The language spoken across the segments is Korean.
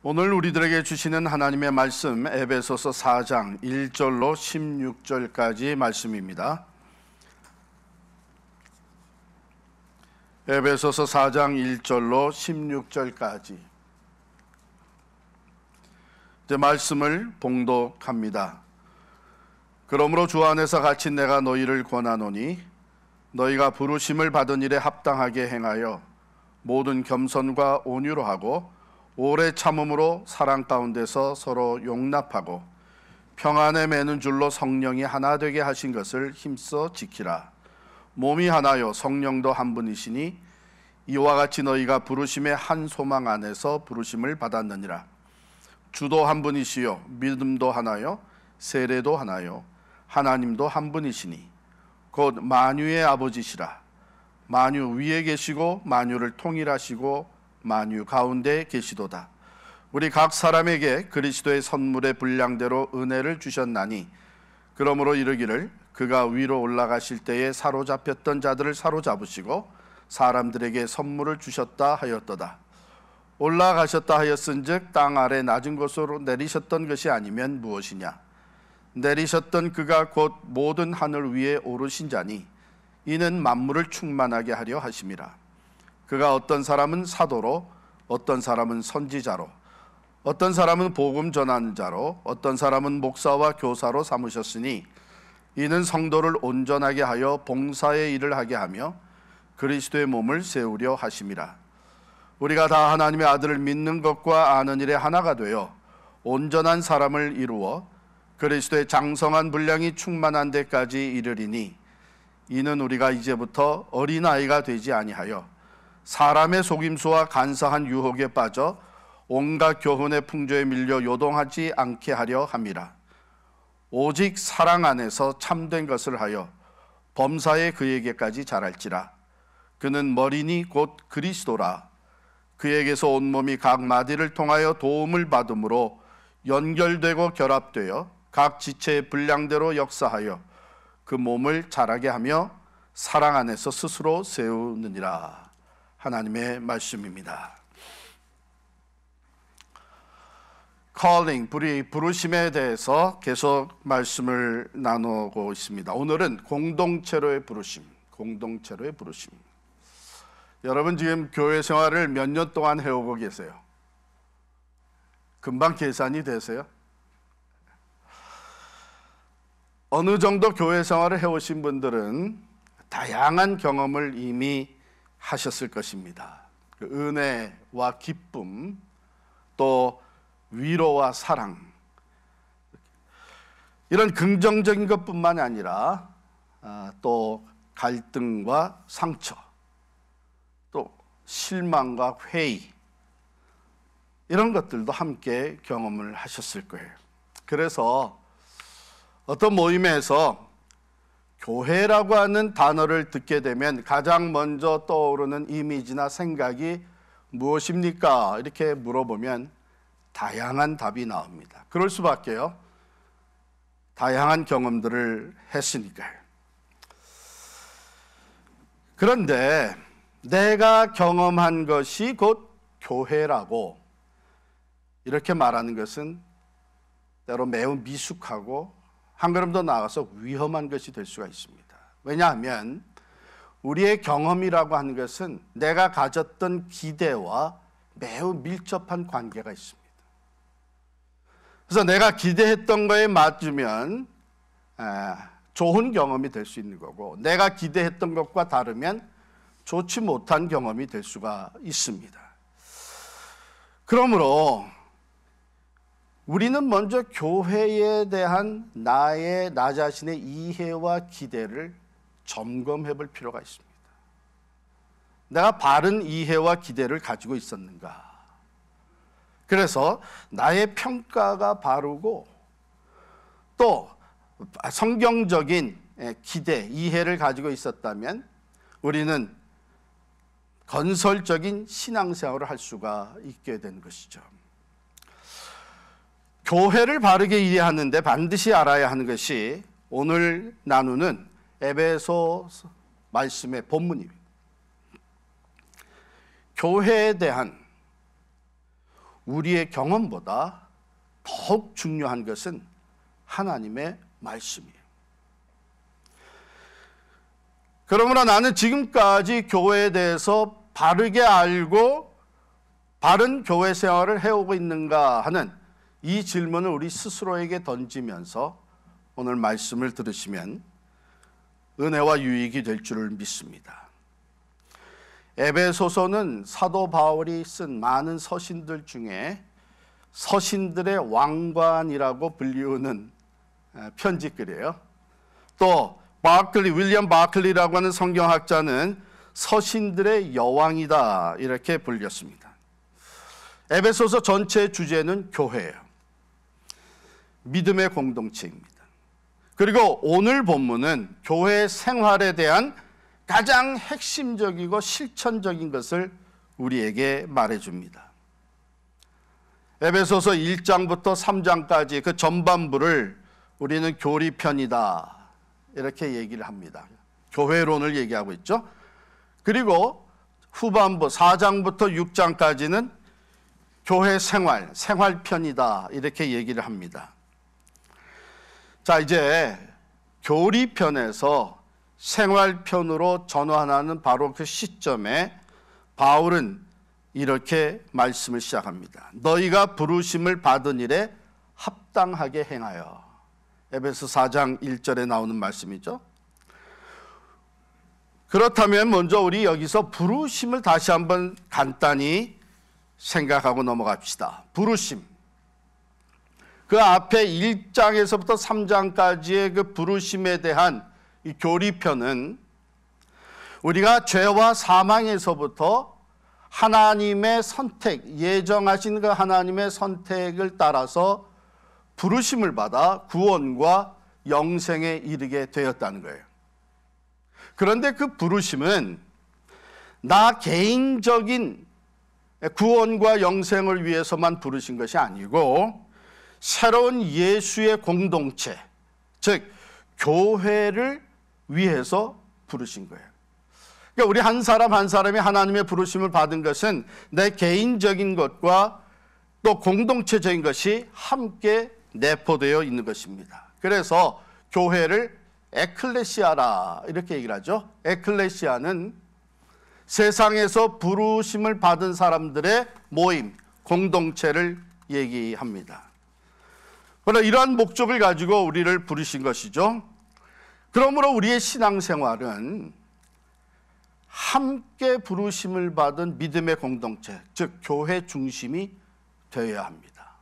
오늘 우리들에게 주시는 하나님의 말씀 에베소서 4장 1절로 16절까지 말씀입니다. 에베소서 4장 1절로 16절까지 이제 말씀을 봉독합니다. 그러므로 주 안에서 갇힌 내가 너희를 권하노니 너희가 부르심을 받은 일에 합당하게 행하여 모든 겸손과 온유로 하고 오래 참음으로 사랑 가운데서 서로 용납하고 평안에 매는 줄로 성령이 하나 되게 하신 것을 힘써 지키라. 몸이 하나요 성령도 한 분이시니 이와 같이 너희가 부르심의 한 소망 안에서 부르심을 받았느니라. 주도 한 분이시요 믿음도 하나요 세례도 하나요 하나님도 한 분이시니 곧 만유의 아버지시라. 만유 위에 계시고 만유를 통일하시고 만유 가운데 계시도다. 우리 각 사람에게 그리스도의 선물의 분량대로 은혜를 주셨나니 그러므로 이르기를 그가 위로 올라가실 때에 사로잡혔던 자들을 사로잡으시고 사람들에게 선물을 주셨다 하였도다. 올라가셨다 하였은즉 땅 아래 낮은 곳으로 내리셨던 것이 아니면 무엇이냐. 내리셨던 그가 곧 모든 하늘 위에 오르신 자니 이는 만물을 충만하게 하려 하심이라. 그가 어떤 사람은 사도로 어떤 사람은 선지자로 어떤 사람은 복음 전하는 자로 어떤 사람은 목사와 교사로 삼으셨으니 이는 성도를 온전하게 하여 봉사의 일을 하게 하며 그리스도의 몸을 세우려 하심이라. 우리가 다 하나님의 아들을 믿는 것과 아는 일에 하나가 되어 온전한 사람을 이루어 그리스도의 장성한 분량이 충만한 데까지 이르리니 이는 우리가 이제부터 어린아이가 되지 아니하여 사람의 속임수와 간사한 유혹에 빠져 온갖 교훈의 풍조에 밀려 요동하지 않게 하려 함이라. 오직 사랑 안에서 참된 것을 하여 범사에 그에게까지 자랄지라. 그는 머리니 곧 그리스도라. 그에게서 온몸이 각 마디를 통하여 도움을 받음으로 연결되고 결합되어 각 지체의 분량대로 역사하여 그 몸을 자라게 하며 사랑 안에서 스스로 세우느니라. 하나님의 말씀입니다. calling, 부르심에 대해서 계속 말씀을 나누고 있습니다. 오늘은 공동체로의 부르심. 여러분 지금 교회 생활을 몇 년 동안 해오고 계세요? 금방 계산이 되세요? 어느 정도 교회 생활을 해오신 분들은 다양한 경험을 이미 하셨을 것입니다. 그 은혜와 기쁨, 또 위로와 사랑, 이런 긍정적인 것뿐만 아니라 또 갈등과 상처, 또 실망과 회의, 이런 것들도 함께 경험을 하셨을 거예요. 그래서 어떤 모임에서 교회라고 하는 단어를 듣게 되면 가장 먼저 떠오르는 이미지나 생각이 무엇입니까? 이렇게 물어보면 다양한 답이 나옵니다. 그럴 수밖에요. 다양한 경험들을 했으니까요. 그런데 내가 경험한 것이 곧 교회라고 이렇게 말하는 것은 때로 매우 미숙하고 한 걸음 더 나아가서 위험한 것이 될 수가 있습니다. 왜냐하면 우리의 경험이라고 하는 것은 내가 가졌던 기대와 매우 밀접한 관계가 있습니다. 그래서 내가 기대했던 거에 맞으면 좋은 경험이 될 수 있는 거고, 내가 기대했던 것과 다르면 좋지 못한 경험이 될 수가 있습니다. 그러므로 우리는 먼저 교회에 대한 나 자신의 이해와 기대를 점검해 볼 필요가 있습니다. 내가 바른 이해와 기대를 가지고 있었는가? 그래서 나의 평가가 바르고 또 성경적인 기대, 이해를 가지고 있었다면 우리는 건설적인 신앙생활을 할 수가 있게 된 것이죠. 교회를 바르게 이해하는데 반드시 알아야 하는 것이 오늘 나누는 에베소 말씀의 본문입니다. 교회에 대한 우리의 경험보다 더욱 중요한 것은 하나님의 말씀이에요. 그러므로 나는 지금까지 교회에 대해서 바르게 알고 바른 교회 생활을 해오고 있는가 하는 이 질문을 우리 스스로에게 던지면서 오늘 말씀을 들으시면 은혜와 유익이 될 줄을 믿습니다. 에베소서는 사도 바울이 쓴 많은 서신들 중에 서신들의 왕관이라고 불리우는 편지글이에요. 또 윌리엄 바클리라고 하는 성경학자는 서신들의 여왕이다 이렇게 불렸습니다. 에베소서 전체의 주제는 교회예요. 믿음의 공동체입니다. 그리고 오늘 본문은 교회 생활에 대한 가장 핵심적이고 실천적인 것을 우리에게 말해줍니다. 에베소서 1장부터 3장까지 그 전반부를 우리는 교리편이다 이렇게 얘기를 합니다. 교회론을 얘기하고 있죠. 그리고 후반부 4장부터 6장까지는 교회 생활편이다 이렇게 얘기를 합니다. 자, 이제 교리편에서 생활편으로 전환하는 바로 그 시점에 바울은 이렇게 말씀을 시작합니다. 너희가 부르심을 받은 일에 합당하게 행하여. 에베소 4장 1절에 나오는 말씀이죠. 그렇다면 먼저 우리 여기서 부르심을 다시 한번 간단히 생각하고 넘어갑시다. 부르심. 그 앞에 1장에서부터 3장까지의 그 부르심에 대한 이 교리편은 우리가 죄와 사망에서부터 하나님의 선택, 예정하신 그 하나님의 선택을 따라서 부르심을 받아 구원과 영생에 이르게 되었다는 거예요. 그런데 그 부르심은 나 개인적인 구원과 영생을 위해서만 부르신 것이 아니고 새로운 예수의 공동체, 즉 교회를 위해서 부르신 거예요. 그러니까 우리 한 사람 한 사람이 하나님의 부르심을 받은 것은 내 개인적인 것과 또 공동체적인 것이 함께 내포되어 있는 것입니다. 그래서 교회를 에클레시아라 이렇게 얘기를 하죠. 에클레시아는 세상에서 부르심을 받은 사람들의 모임, 공동체를 얘기합니다. 그러나 이러한 목적을 가지고 우리를 부르신 것이죠. 그러므로 우리의 신앙생활은 함께 부르심을 받은 믿음의 공동체, 즉 교회 중심이 되어야 합니다.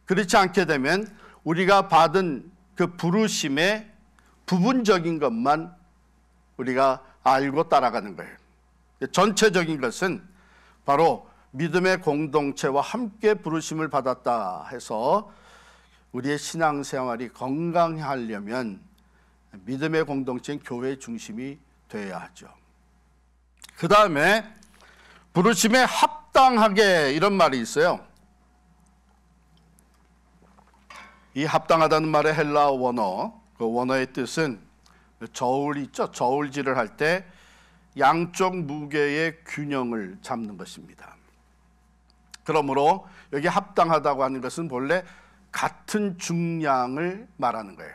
그렇지 않게 되면 우리가 받은 그 부르심의 부분적인 것만 우리가 알고 따라가는 거예요. 전체적인 것은 바로 믿음의 공동체와 함께 부르심을 받았다 해서 우리의 신앙생활이 건강해 하려면 믿음의 공동체인 교회 중심이 되어야 하죠. 그 다음에 부르심에 합당하게 이런 말이 있어요. 이 합당하다는 말의 헬라 원어, 그 원어의 뜻은 저울 있죠. 저울질을 할 때 양쪽 무게의 균형을 잡는 것입니다. 그러므로 여기 합당하다고 하는 것은 본래 같은 중량을 말하는 거예요.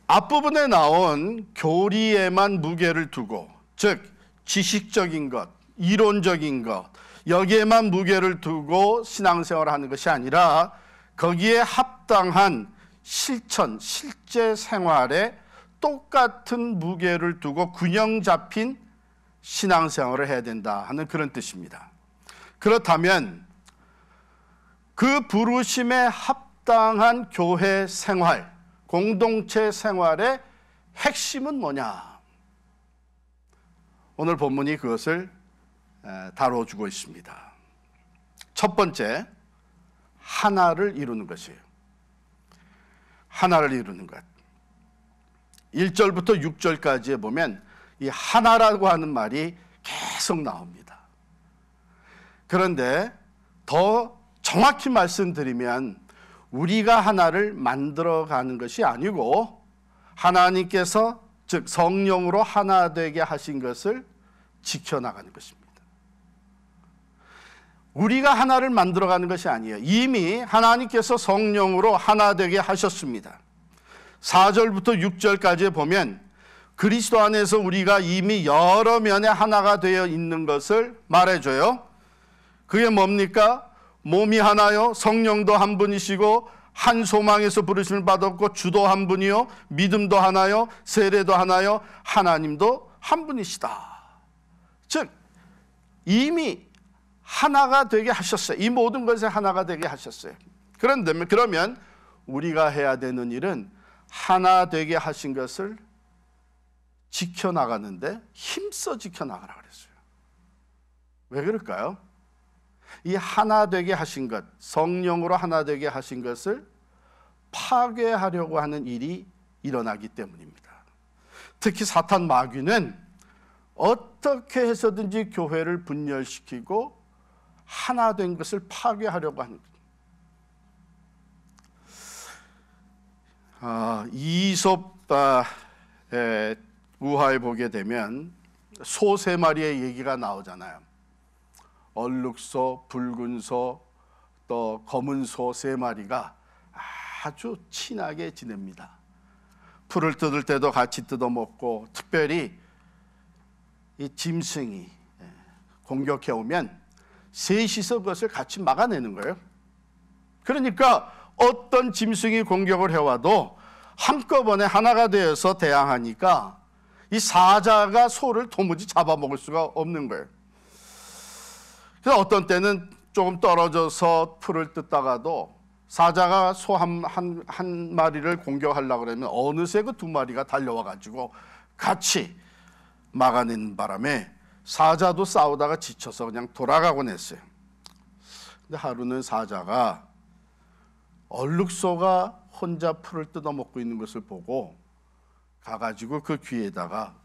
앞부분에 나온 교리에만 무게를 두고, 즉 지식적인 것, 이론적인 것, 여기에만 무게를 두고 신앙생활을 하는 것이 아니라 거기에 합당한 실천, 실제 생활에 똑같은 무게를 두고 균형 잡힌 신앙생활을 해야 된다 하는 그런 뜻입니다. 그렇다면 그 부르심에 합당한 교회 생활, 공동체 생활의 핵심은 뭐냐? 오늘 본문이 그것을 다뤄주고 있습니다. 첫 번째, 하나를 이루는 것이에요. 하나를 이루는 것. 1절부터 6절까지에 보면 이 하나라고 하는 말이 계속 나옵니다. 그런데 더 정확히 말씀드리면 우리가 하나를 만들어가는 것이 아니고 하나님께서 즉 성령으로 하나 되게 하신 것을 지켜나가는 것입니다. 우리가 하나를 만들어가는 것이 아니에요. 이미 하나님께서 성령으로 하나 되게 하셨습니다. 4절부터 6절까지 보면 그리스도 안에서 우리가 이미 여러 면에 하나가 되어 있는 것을 말해줘요. 그게 뭡니까? 몸이 하나요, 성령도 한 분이시고 한 소망에서 부르심을 받았고 주도 한 분이요, 믿음도 하나요, 세례도 하나요, 하나님도 한 분이시다. 즉 이미 하나가 되게 하셨어요. 이 모든 것에 하나가 되게 하셨어요. 그러면 우리가 해야 되는 일은 하나 되게 하신 것을 지켜나가는데 힘써 지켜나가라 그랬어요. 왜 그럴까요? 이 하나 되게 하신 것, 성령으로 하나 되게 하신 것을 파괴하려고 하는 일이 일어나기 때문입니다. 특히 사탄 마귀는 어떻게 해서든지 교회를 분열시키고 하나 된 것을 파괴하려고 하는 거예요. 이솝의 우화에 보게 되면 소 3마리의 얘기가 나오잖아요. 얼룩소, 붉은 소, 또 검은 소 3마리가 아주 친하게 지냅니다. 풀을 뜯을 때도 같이 뜯어먹고, 특별히 이 짐승이 공격해 오면 셋이서 그것을 같이 막아내는 거예요. 그러니까 어떤 짐승이 공격을 해와도 한꺼번에 하나가 되어서 대항하니까 이 사자가 소를 도무지 잡아먹을 수가 없는 거예요. 그래서 어떤 때는 조금 떨어져서 풀을 뜯다가도 사자가 소 한 마리를 공격하려고 그러면 어느새 그 2마리가 달려와 가지고 같이 막아내는 바람에 사자도 싸우다가 지쳐서 그냥 돌아가곤 했어요. 근데 하루는 사자가 얼룩소가 혼자 풀을 뜯어먹고 있는 것을 보고 가가지고 그 귀에다가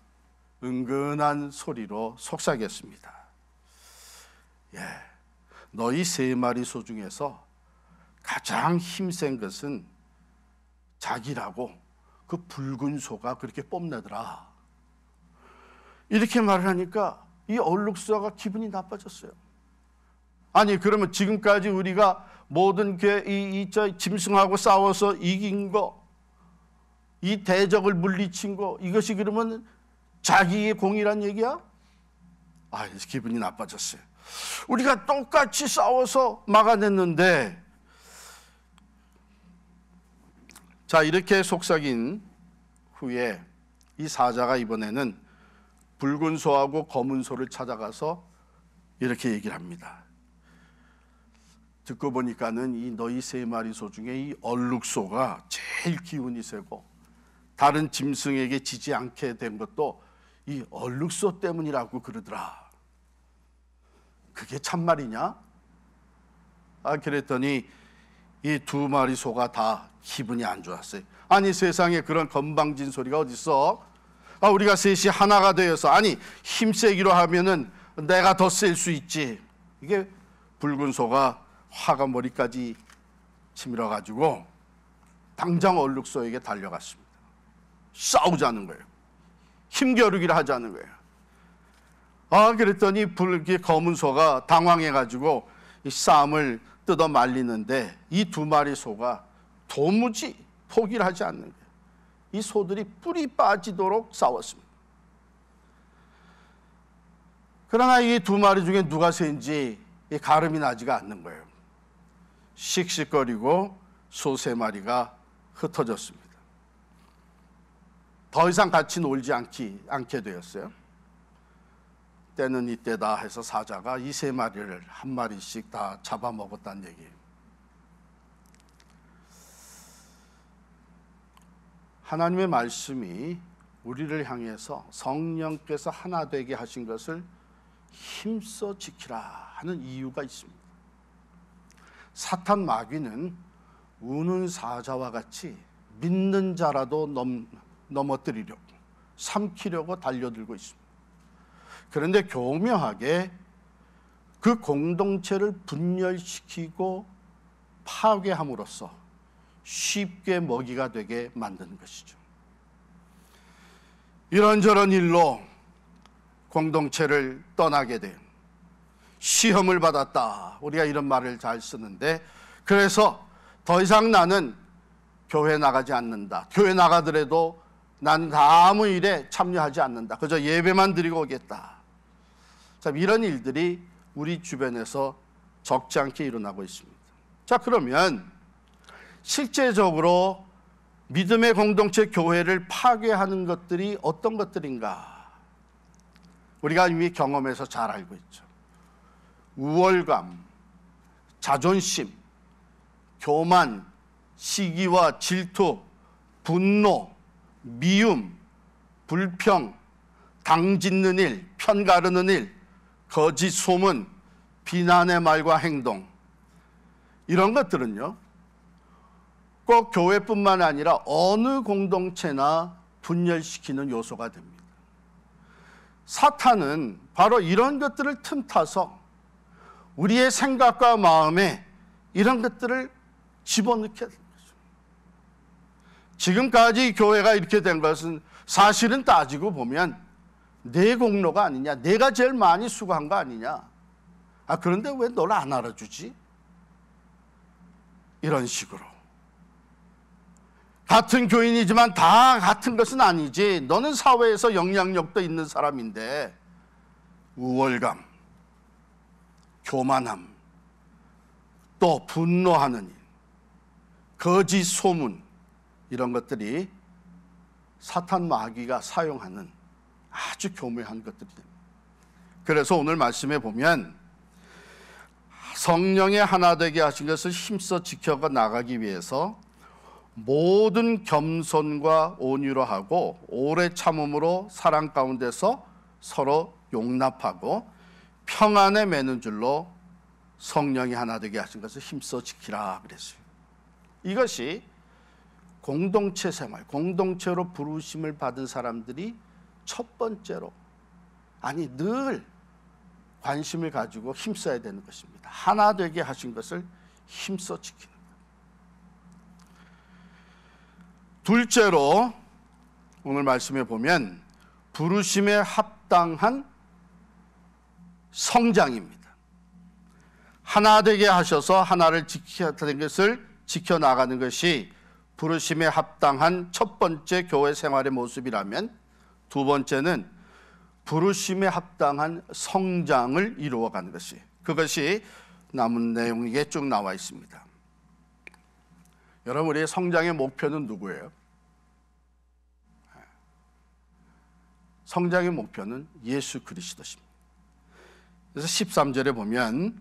은근한 소리로 속삭였습니다. 너희 3마리 소 중에서 가장 힘센 것은 자기라고 그 붉은 소가 그렇게 뽐내더라. 이렇게 말을 하니까 이 얼룩소가 기분이 나빠졌어요. 아니 그러면 지금까지 우리가 모든 이 짐승하고 싸워서 이긴 거, 이 대적을 물리친 거, 이것이 그러면 자기의 공이란 얘기야? 기분이 나빠졌어요. 우리가 똑같이 싸워서 막아냈는데, 자 이렇게 속삭인 후에 이 사자가 이번에는 붉은 소하고 검은 소를 찾아가서 이렇게 얘기를 합니다. 듣고 보니까는 이 너희 3마리 소 중에 이 얼룩소가 제일 기운이 세고 다른 짐승에게 지지 않게 된 것도 이 얼룩소 때문이라고 그러더라. 그게 참말이냐? 그랬더니 이 2마리 소가 다 기분이 안 좋았어요. 아니 세상에 그런 건방진 소리가 어딨어? 우리가 셋이 하나가 되어서, 아니 힘세기로 하면은 내가 더 셀 수 있지. 이게 붉은 소가 화가 머리까지 치밀어 가지고 당장 얼룩소에게 달려갔습니다. 싸우자는 거예요. 힘겨루기를 하자는 거예요. 그랬더니 검은 소가 당황해 가지고 이 쌈을 뜯어 말리는데 이 2마리 소가 도무지 포기를 하지 않는 거예요. 이 소들이 뿔이 빠지도록 싸웠습니다. 그러나 이 2마리 중에 누가 센지 가름이 나지가 않는 거예요. 씩씩거리고 소 3마리가 흩어졌습니다. 더 이상 같이 놀지 않게 되었어요. 때는 이때다 해서 사자가 이 3마리를 한 마리씩 다 잡아먹었다는 얘기예요. 하나님의 말씀이 우리를 향해서 성령께서 하나 되게 하신 것을 힘써 지키라 하는 이유가 있습니다. 사탄 마귀는 우는 사자와 같이 믿는 자라도 넘어뜨리려고, 삼키려고 달려들고 있습니다. 그런데 교묘하게 그 공동체를 분열시키고 파괴함으로써 쉽게 먹이가 되게 만드는 것이죠. 이런저런 일로 공동체를 떠나게 된, 시험을 받았다. 우리가 이런 말을 잘 쓰는데, 그래서 더 이상 나는 교회 나가지 않는다. 교회 나가더라도 난 아무 일에 참여하지 않는다. 그저 예배만 드리고 오겠다. 참 이런 일들이 우리 주변에서 적지 않게 일어나고 있습니다. 자, 그러면 실제적으로 믿음의 공동체 교회를 파괴하는 것들이 어떤 것들인가? 우리가 이미 경험해서 잘 알고 있죠. 우월감, 자존심, 교만, 시기와 질투, 분노, 미움, 불평, 당짓는 일, 편가르는 일, 거짓 소문, 비난의 말과 행동, 이런 것들은요 꼭 교회뿐만 아니라 어느 공동체나 분열시키는 요소가 됩니다. 사탄은 바로 이런 것들을 틈타서 우리의 생각과 마음에 이런 것들을 집어넣게 됩니다. 지금까지 교회가 이렇게 된 것은 사실은 따지고 보면 내 공로가 아니냐, 내가 제일 많이 수고한 거 아니냐, 그런데 왜 너를 안 알아주지? 이런 식으로. 같은 교인이지만 다 같은 것은 아니지, 너는 사회에서 영향력도 있는 사람인데. 우월감, 교만함, 또 분노하는 일, 거짓 소문, 이런 것들이 사탄 마귀가 사용하는 아주 교묘한 것들이 됩니다. 그래서 오늘 말씀에 보면 성령의 하나 되게 하신 것을 힘써 지켜 나가기 위해서 모든 겸손과 온유로 하고 오래 참음으로 사랑 가운데서 서로 용납하고 평안에 매는 줄로 성령이 하나 되게 하신 것을 힘써 지키라 그랬어요. 이것이 공동체 생활, 공동체로 부르심을 받은 사람들이 첫 번째로, 아니 늘 관심을 가지고 힘써야 되는 것입니다. 하나 되게 하신 것을 힘써 지키는 것. 둘째로 오늘 말씀에 보면 부르심에 합당한 성장입니다. 하나 되게 하셔서 하나를 지켜야 되는 것을 지켜나가는 것이 부르심에 합당한 첫 번째 교회 생활의 모습이라면, 두 번째는 부르심에 합당한 성장을 이루어가는 것이, 그것이 남은 내용에 쭉 나와 있습니다. 여러분, 우리의 성장의 목표는 누구예요? 성장의 목표는 예수 그리스도십니다. 그래서 13절에 보면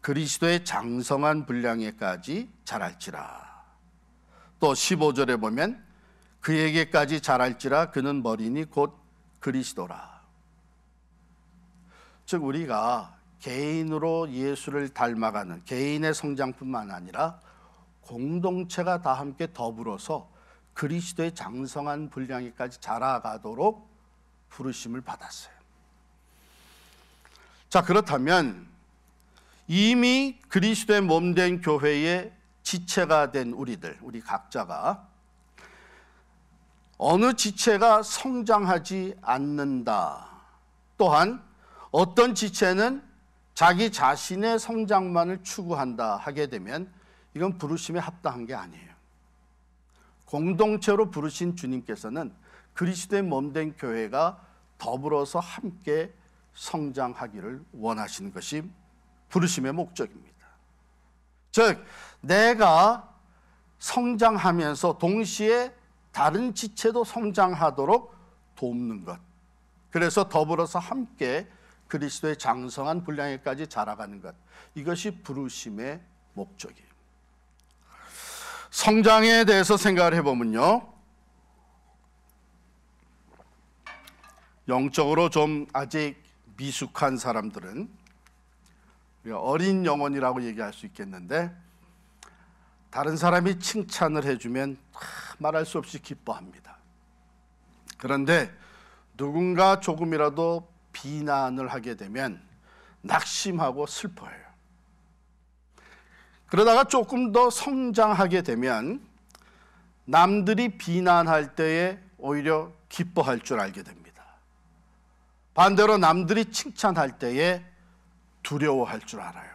그리스도의 장성한 분량에까지 자랄지라. 또 15절에 보면 그에게까지 자랄지라, 그는 머리니 곧 그리스도라. 즉 우리가 개인으로 예수를 닮아가는 개인의 성장뿐만 아니라 공동체가 다 함께 더불어서 그리스도의 장성한 분량에까지 자라가도록 부르심을 받았어요. 자, 그렇다면 이미 그리스도의 몸된 교회의 지체가 된 우리들, 우리 각자가 어느 지체가 성장하지 않는다, 또한 어떤 지체는 자기 자신의 성장만을 추구한다 하게 되면 이건 부르심에 합당한 게 아니에요. 공동체로 부르신 주님께서는 그리스도의 몸된 교회가 더불어서 함께 성장하기를 원하시는 것이 부르심의 목적입니다. 즉 내가 성장하면서 동시에 다른 지체도 성장하도록 돕는 것, 그래서 더불어서 함께 그리스도의 장성한 분량에까지 자라가는 것, 이것이 부르심의 목적이에요. 성장에 대해서 생각을 해보면요, 영적으로 좀 아직 미숙한 사람들은 우리가 어린 영혼이라고 얘기할 수 있겠는데, 다른 사람이 칭찬을 해주면 말할 수 없이 기뻐합니다. 그런데 누군가 조금이라도 비난을 하게 되면 낙심하고 슬퍼해요. 그러다가 조금 더 성장하게 되면 남들이 비난할 때에 오히려 기뻐할 줄 알게 됩니다. 반대로 남들이 칭찬할 때에 두려워할 줄 알아요.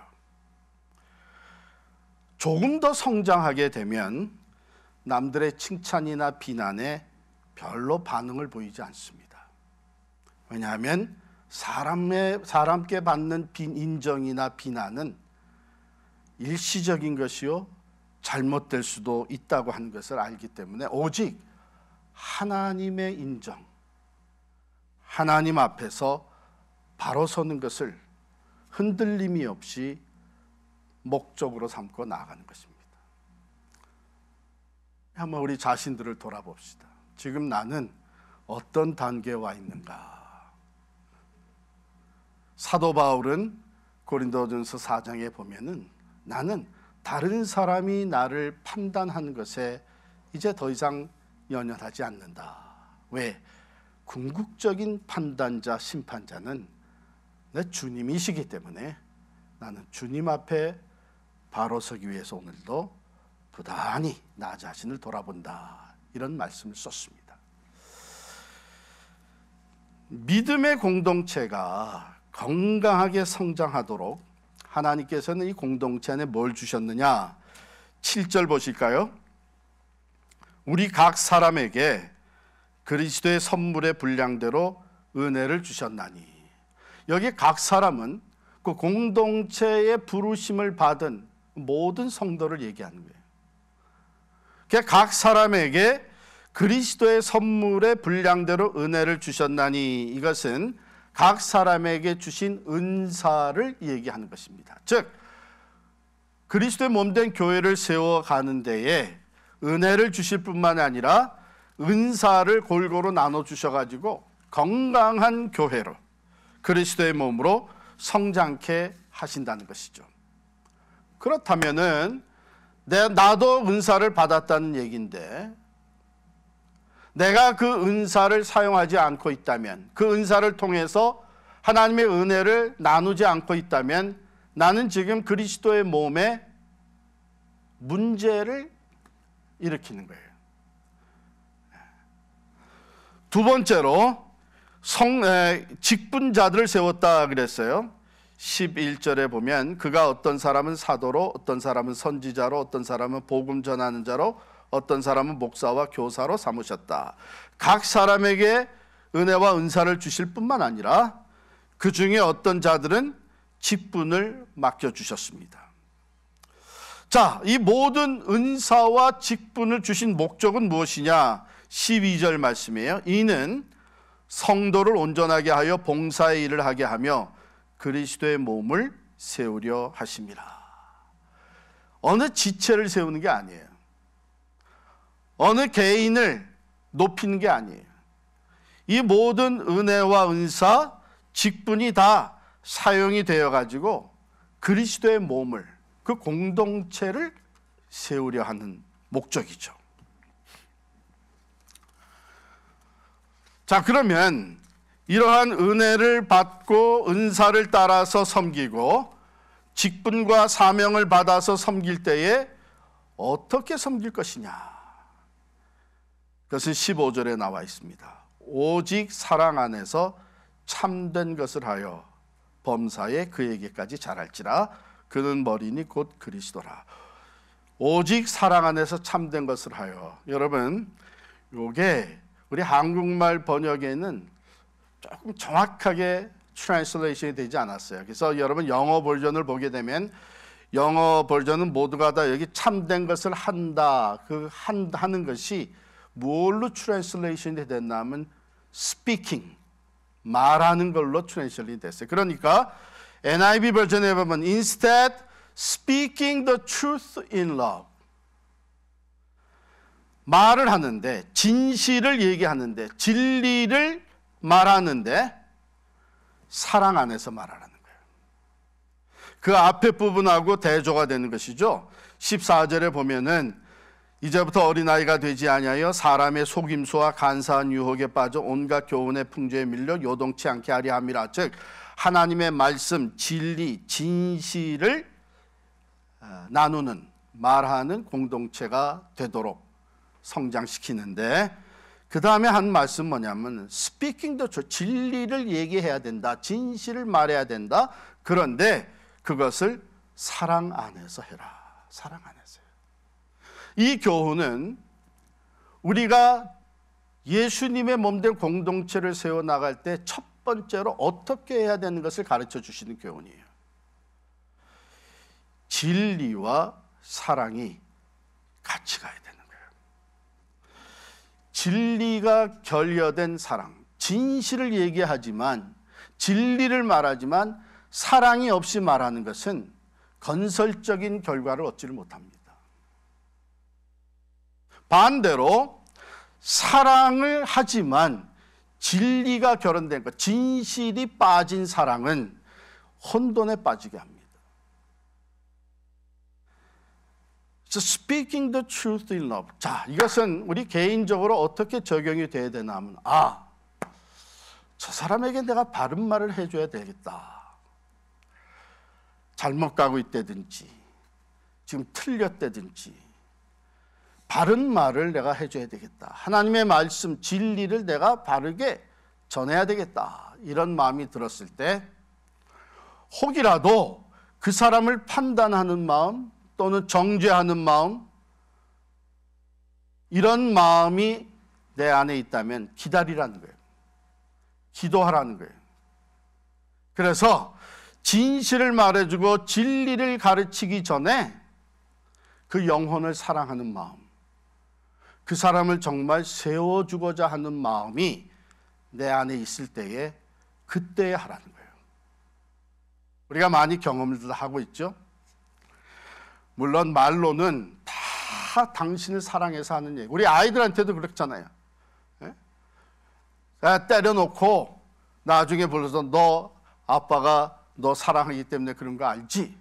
조금 더 성장하게 되면 남들의 칭찬이나 비난에 별로 반응을 보이지 않습니다. 왜냐하면 사람께 받는 인정이나 비난은 일시적인 것이요 잘못될 수도 있다고 하는 것을 알기 때문에 오직 하나님의 인정, 하나님 앞에서 바로 서는 것을 흔들림이 없이 목적으로 삼고 나아가는 것입니다. 한번 우리 자신들을 돌아봅시다. 지금 나는 어떤 단계에 와 있는가? 사도 바울은 고린도전서 4장에 보면은 나는 다른 사람이 나를 판단하는 것에 이제 더 이상 연연하지 않는다. 왜? 궁극적인 판단자, 심판자는 내 주님이시기 때문에 나는 주님 앞에 바로 서기 위해서 오늘도 부단히 나 자신을 돌아본다. 이런 말씀을 썼습니다. 믿음의 공동체가 건강하게 성장하도록 하나님께서는 이 공동체 안에 뭘 주셨느냐? 7절 보실까요? 우리 각 사람에게 그리스도의 선물의 분량대로 은혜를 주셨나니. 여기 각 사람은 그 공동체의 부르심을 받은 모든 성도를 얘기하는 거예요. 각 사람에게 그리스도의 선물의 분량대로 은혜를 주셨나니, 이것은 각 사람에게 주신 은사를 얘기하는 것입니다. 즉 그리스도의 몸된 교회를 세워가는 데에 은혜를 주실 뿐만 아니라 은사를 골고루 나눠주셔가지고 건강한 교회로, 그리스도의 몸으로 성장케 하신다는 것이죠. 그렇다면은 나도 은사를 받았다는 얘기인데, 내가 그 은사를 사용하지 않고 있다면, 그 은사를 통해서 하나님의 은혜를 나누지 않고 있다면 나는 지금 그리스도의 몸에 문제를 일으키는 거예요. 두 번째로 직분자들을 세웠다 그랬어요. 11절에 보면 그가 어떤 사람은 사도로, 어떤 사람은 선지자로, 어떤 사람은 복음 전하는 자로, 어떤 사람은 목사와 교사로 삼으셨다. 각 사람에게 은혜와 은사를 주실 뿐만 아니라 그 중에 어떤 자들은 직분을 맡겨주셨습니다. 자, 이 모든 은사와 직분을 주신 목적은 무엇이냐? 12절 말씀이에요. 이는 성도를 온전하게 하여 봉사의 일을 하게 하며 그리스도의 몸을 세우려 하심이라. 어느 지체를 세우는 게 아니에요. 어느 개인을 높이는 게 아니에요. 이 모든 은혜와 은사, 직분이 다 사용이 되어가지고 그리스도의 몸을, 그 공동체를 세우려 하는 목적이죠. 자, 그러면 이러한 은혜를 받고 은사를 따라서 섬기고 직분과 사명을 받아서 섬길 때에 어떻게 섬길 것이냐? 그것은 15절에 나와 있습니다. 오직 사랑 안에서 참된 것을 하여 범사에 그에게까지 자랄지라. 그는 머리니 곧 그리스도라. 오직 사랑 안에서 참된 것을 하여. 여러분, 요게 우리 한국말 번역에는 조금 정확하게 트랜슬레이션이 되지 않았어요. 그래서 여러분 영어 버전을 보게 되면 영어 버전은 모두가 다 여기 참된 것을 한다, 하는 것이 뭘로 트랜슬레이션이 됐나 하면 speaking, 말하는 걸로 트랜슬레이션이 됐어요. 그러니까 NIV 버전에 보면 instead speaking the truth in love, 말을 하는데, 진실을 얘기하는데, 진리를 말하는데 사랑 안에서 말하라는 거예요. 그 앞에 부분하고 대조가 되는 것이죠. 14절에 보면은 이제부터 어린아이가 되지 아니하여 사람의 속임수와 간사한 유혹에 빠져 온갖 교훈의 풍조에 밀려 요동치 않게 하려 함이라. 즉 하나님의 말씀, 진리, 진실을 나누는, 말하는 공동체가 되도록 성장시키는데, 그 다음에 한 말씀 뭐냐면 speaking the truth, 진리를 얘기해야 된다, 진실을 말해야 된다. 그런데 그것을 사랑 안에서 해라. 사랑 안에서. 이 교훈은 우리가 예수님의 몸된 공동체를 세워나갈 때 첫 번째로 어떻게 해야 되는 것을 가르쳐 주시는 교훈이에요. 진리와 사랑이 같이 가야 되는 거예요. 진리가 결여된 사랑, 진실을 얘기하지만, 진리를 말하지만 사랑이 없이 말하는 것은 건설적인 결과를 얻지를 못합니다. 반대로 사랑을 하지만 진리가 결여된 것, 진실이 빠진 사랑은 혼돈에 빠지게 합니다. So speaking the truth in love. 자, 이것은 우리 개인적으로 어떻게 적용이 돼야 되나 하면, 저 사람에게 내가 바른 말을 해줘야 되겠다. 잘못 가고 있다든지, 지금 틀렸다든지, 바른 말을 내가 해줘야 되겠다. 하나님의 말씀, 진리를 내가 바르게 전해야 되겠다. 이런 마음이 들었을 때 혹이라도 그 사람을 판단하는 마음 또는 정죄하는 마음, 이런 마음이 내 안에 있다면 기다리라는 거예요. 기도하라는 거예요. 그래서 진실을 말해주고 진리를 가르치기 전에 그 영혼을 사랑하는 마음, 그 사람을 정말 세워주고자 하는 마음이 내 안에 있을 때에 그때에 하라는 거예요. 우리가 많이 경험을 하고 있죠. 물론 말로는 다 당신을 사랑해서 하는 얘기. 우리 아이들한테도 그렇잖아요. 때려놓고 나중에 불러서 너 아빠가 너 사랑하기 때문에 그런 거 알지?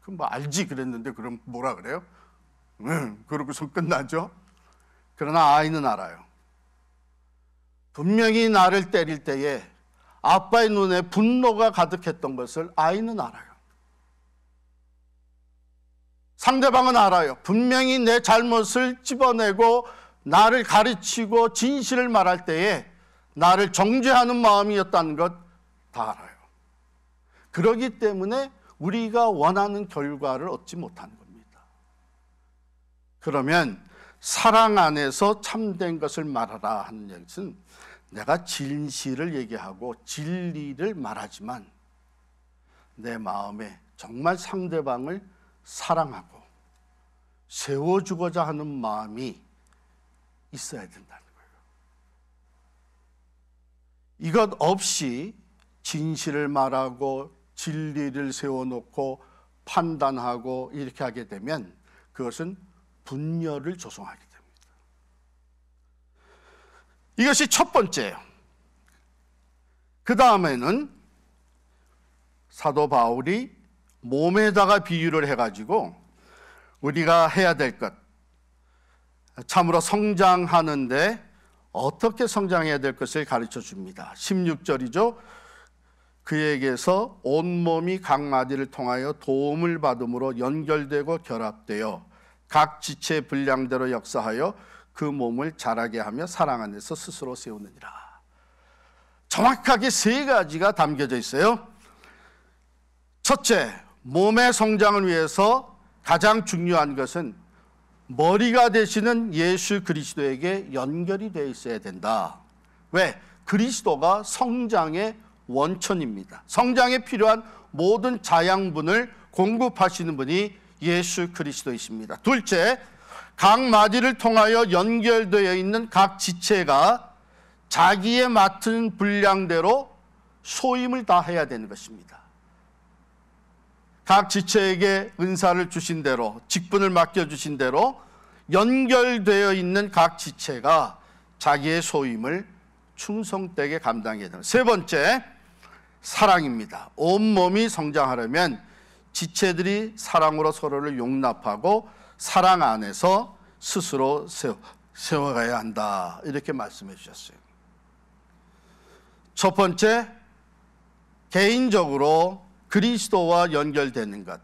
그럼 뭐 알지 그랬는데 그럼 뭐라 그래요? 그러고서 끝나죠. 그러나 아이는 알아요. 분명히 나를 때릴 때에 아빠의 눈에 분노가 가득했던 것을 아이는 알아요. 상대방은 알아요. 분명히 내 잘못을 찝어내고 나를 가르치고 진실을 말할 때에 나를 정죄하는 마음이었다는 것 다 알아요. 그렇기 때문에 우리가 원하는 결과를 얻지 못하는 겁니다. 그러면 사랑 안에서 참된 것을 말하라 하는 얘기는 내가 진실을 얘기하고 진리를 말하지만 내 마음에 정말 상대방을 사랑하고 세워주고자 하는 마음이 있어야 된다는 거예요. 이것 없이 진실을 말하고 진리를 세워놓고 판단하고 이렇게 하게 되면 그것은 분열을 조성하게 됩니다. 이것이 첫 번째예요. 그 다음에는 사도 바울이 몸에다가 비유를 해가지고 우리가 해야 될 것, 참으로 성장하는데 어떻게 성장해야 될 것을 가르쳐 줍니다. 16절이죠. 그에게서 온몸이 각 마디를 통하여 도움을 받음으로 연결되고 결합되어 각 지체의 분량대로 역사하여 그 몸을 자라게 하며 사랑 안에서 스스로 세우느니라. 정확하게 세 가지가 담겨져 있어요. 첫째, 몸의 성장을 위해서 가장 중요한 것은 머리가 되시는 예수 그리스도에게 연결이 되어 있어야 된다. 왜? 그리스도가 성장의 원천입니다. 성장에 필요한 모든 자양분을 공급하시는 분이 예수 그리스도이십니다. 둘째, 각 마디를 통하여 연결되어 있는 각 지체가 자기의 맡은 분량대로 소임을 다해야 되는 것입니다. 각 지체에게 은사를 주신 대로, 직분을 맡겨주신 대로 연결되어 있는 각 지체가 자기의 소임을 충성되게 감당해야 됩니다. 세 번째, 사랑입니다. 온몸이 성장하려면 지체들이 사랑으로 서로를 용납하고 사랑 안에서 스스로 세워가야 한다. 이렇게 말씀해 주셨어요. 첫 번째, 개인적으로 그리스도와 연결되는 것.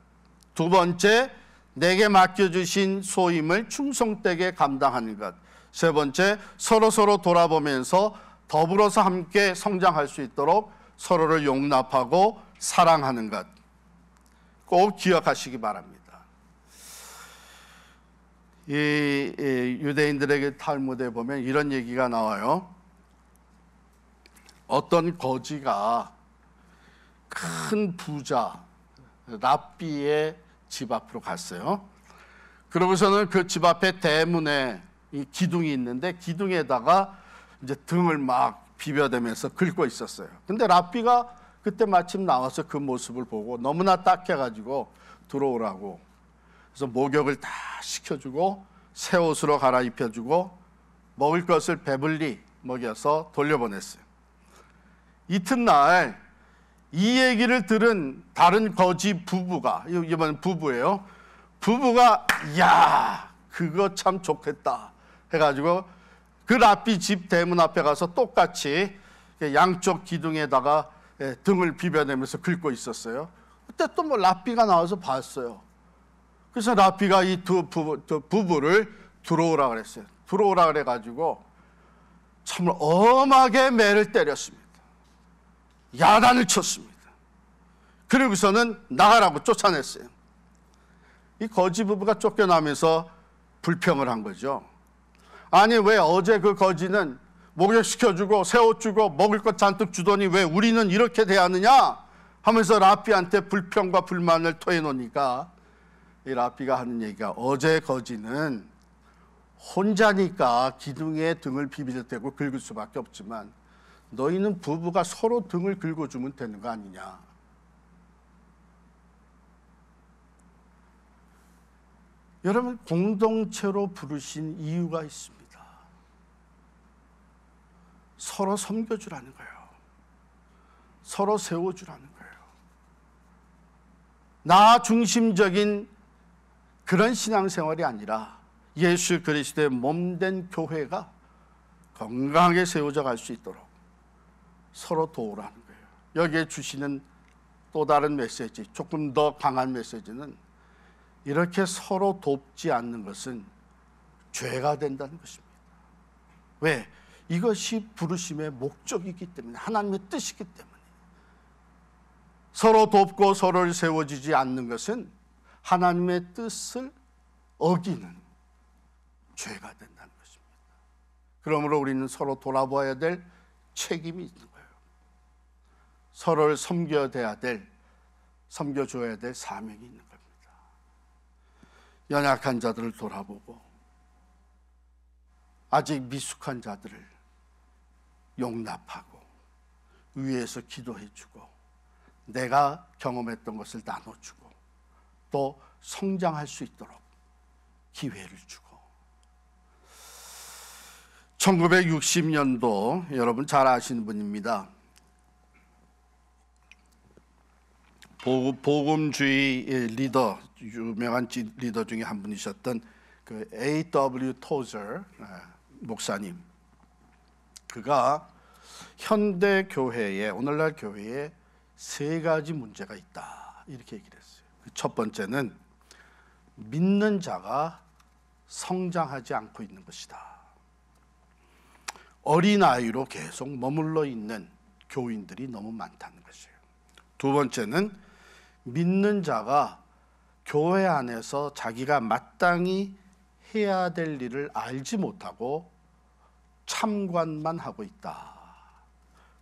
두 번째, 내게 맡겨주신 소임을 충성되게 감당하는 것. 세 번째, 서로 돌아보면서 더불어서 함께 성장할 수 있도록 서로를 용납하고 사랑하는 것 꼭 기억하시기 바랍니다. 이 유대인들에게 탈무드에 보면 이런 얘기가 나와요. 어떤 거지가 큰 부자 랍비의 집 앞으로 갔어요. 그러고서는 그 집 앞에 대문에 이 기둥이 있는데 기둥에다가 이제 등을 막 비벼대면서 긁고 있었어요. 근데 랍비가 그때 마침 나와서 그 모습을 보고 너무나 딱해가지고 들어오라고. 그래서 목욕을 다 시켜주고 새 옷으로 갈아입혀주고 먹을 것을 배불리 먹여서 돌려보냈어요. 이튿날 이 얘기를 들은 다른 거지 부부가, 이번 부부예요. 부부가 야 그거 참 좋겠다 해가지고 그 랍비 집 대문 앞에 가서 똑같이 양쪽 기둥에다가 등을 비벼내면서 긁고 있었어요. 그때 또 뭐 랍비가 나와서 봤어요. 그래서 랍비가 이 두 부부를 들어오라 그랬어요. 들어오라 그래가지고 정말 엄하게 매를 때렸습니다. 야단을 쳤습니다. 그리고서는 나가라고 쫓아냈어요. 이 거지 부부가 쫓겨나면서 불평을 한 거죠. 아니 왜 어제 그 거지는 목욕시켜주고 새 옷 주고 먹을 것 잔뜩 주더니 왜 우리는 이렇게 대하느냐 하면서 랍비한테 불평과 불만을 토해놓으니까 이 랍비가 하는 얘기가 어제 거지는 혼자니까 기둥에 등을 비빌대고 긁을 수밖에 없지만 너희는 부부가 서로 등을 긁어주면 되는 거 아니냐. 여러분 공동체로 부르신 이유가 있습니다. 서로 섬겨주라는 거예요. 서로 세워주라는 거예요. 나 중심적인 그런 신앙생활이 아니라 예수 그리스도의 몸된 교회가 건강하게 세워져 갈 수 있도록 서로 도우라는 거예요. 여기에 주시는 또 다른 메시지, 조금 더 강한 메시지는 이렇게 서로 돕지 않는 것은 죄가 된다는 것입니다. 왜? 이것이 부르심의 목적이기 때문에, 하나님의 뜻이기 때문에. 서로 돕고 서로를 세워주지 않는 것은 하나님의 뜻을 어기는 죄가 된다는 것입니다. 그러므로 우리는 서로 돌아봐야 될 책임이 있는 거예요. 서로를 섬겨줘야 될 사명이 있는 겁니다. 연약한 자들을 돌아보고 아직 미숙한 자들을 용납하고 위에서 기도해주고 내가 경험했던 것을 나눠주고 또 성장할 수 있도록 기회를 주고. 1960년도 여러분 잘 아시는 분입니다. 복음주의 리더, 유명한 리더 중에 한 분이셨던 그 A.W. 토저 목사님. 그가 현대 교회에, 오늘날 교회에 세 가지 문제가 있다 이렇게 얘기를 했어요. 첫 번째는 믿는 자가 성장하지 않고 있는 것이다. 어린아이로 계속 머물러 있는 교인들이 너무 많다는 것이에요. 두 번째는 믿는 자가 교회 안에서 자기가 마땅히 해야 될 일을 알지 못하고 참관만 하고 있다.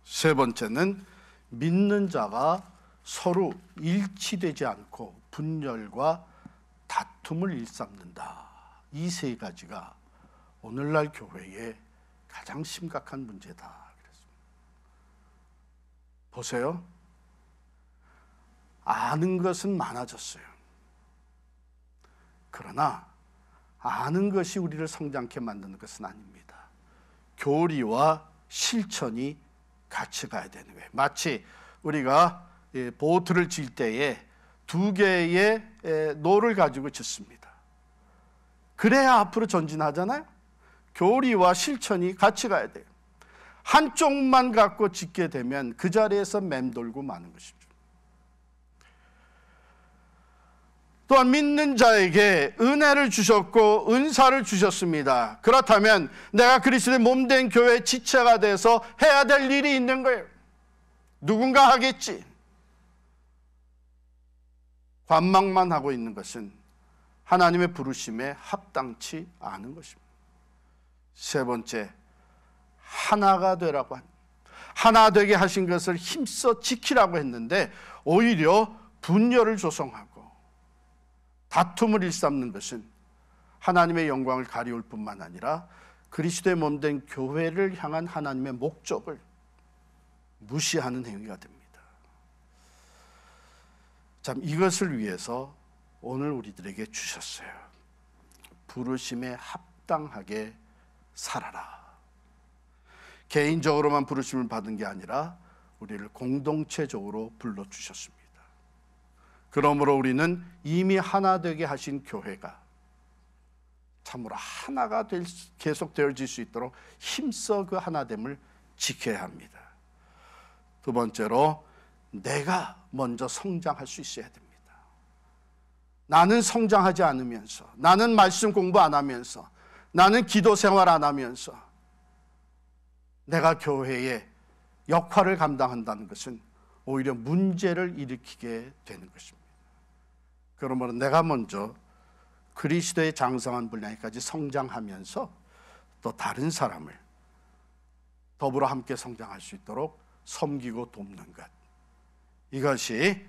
세 번째는 믿는 자가 서로 일치되지 않고 분열과 다툼을 일삼는다. 이 세 가지가 오늘날 교회의 가장 심각한 문제다. 그랬습니다. 보세요. 아는 것은 많아졌어요. 그러나 아는 것이 우리를 성장케 만드는 것은 아닙니다. 교리와 실천이 같이 가야 되는 거예요. 마치 우리가 보트를 질 때에 두 개의 노를 가지고 짓습니다. 그래야 앞으로 전진하잖아요. 교리와 실천이 같이 가야 돼요. 한쪽만 갖고 짓게 되면 그 자리에서 맴돌고 마는 것이죠. 또한 믿는 자에게 은혜를 주셨고 은사를 주셨습니다. 그렇다면 내가 그리스도의 몸된 교회의 지체가 돼서 해야 될 일이 있는 거예요. 누군가 하겠지. 관망만 하고 있는 것은 하나님의 부르심에 합당치 않은 것입니다. 세 번째, 하나가 되라고 하나 되게 하신 것을 힘써 지키라고 했는데 오히려 분열을 조성하고 다툼을 일삼는 것은 하나님의 영광을 가리울 뿐만 아니라 그리스도의 몸된 교회를 향한 하나님의 목적을 무시하는 행위가 됩니다. 참, 이것을 위해서 오늘 우리들에게 주셨어요. 부르심에 합당하게 살아라. 개인적으로만 부르심을 받은 게 아니라 우리를 공동체적으로 불러주셨습니다. 그러므로 우리는 이미 하나 되게 하신 교회가 참으로 하나가 계속 되어질 수 있도록 힘써 그 하나됨을 지켜야 합니다. 두 번째로, 내가 먼저 성장할 수 있어야 됩니다. 나는 성장하지 않으면서, 나는 말씀 공부 안 하면서, 나는 기도 생활 안 하면서 내가 교회의 역할을 감당한다는 것은 오히려 문제를 일으키게 되는 것입니다. 그러므로 내가 먼저 그리스도의 장성한 분량에까지 성장하면서 또 다른 사람을 더불어 함께 성장할 수 있도록 섬기고 돕는 것, 이것이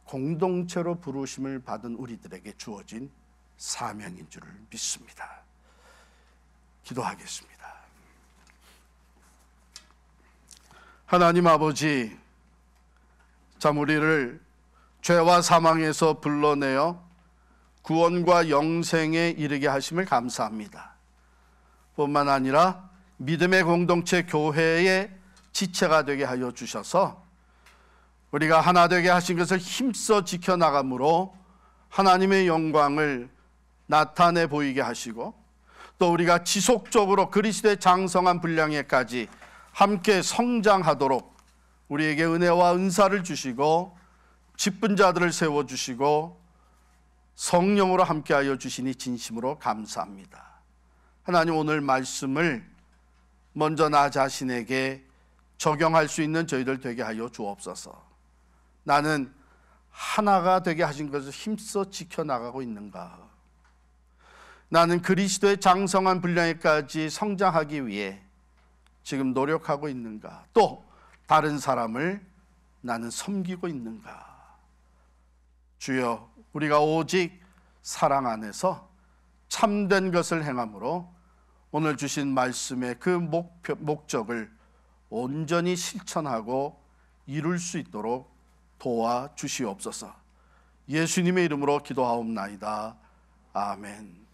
공동체로 부르심을 받은 우리들에게 주어진 사명인 줄을 믿습니다. 기도하겠습니다. 하나님 아버지, 참 우리를 죄와 사망에서 불러내어 구원과 영생에 이르게 하심을 감사합니다. 뿐만 아니라 믿음의 공동체 교회의 지체가 되게 하여 주셔서 우리가 하나 되게 하신 것을 힘써 지켜나감으로 하나님의 영광을 나타내 보이게 하시고, 또 우리가 지속적으로 그리스도의 장성한 분량에까지 함께 성장하도록 우리에게 은혜와 은사를 주시고 직분자들을 세워주시고 성령으로 함께하여 주시니 진심으로 감사합니다. 하나님, 오늘 말씀을 먼저 나 자신에게 적용할 수 있는 저희들 되게 하여 주옵소서. 나는 하나가 되게 하신 것을 힘써 지켜나가고 있는가? 나는 그리스도의 장성한 분량에까지 성장하기 위해 지금 노력하고 있는가? 또 다른 사람을 나는 섬기고 있는가? 주여, 우리가 오직 사랑 안에서 참된 것을 행함으로 오늘 주신 말씀의 그 목적을 온전히 실천하고 이룰 수 있도록 도와주시옵소서. 예수님의 이름으로 기도하옵나이다. 아멘.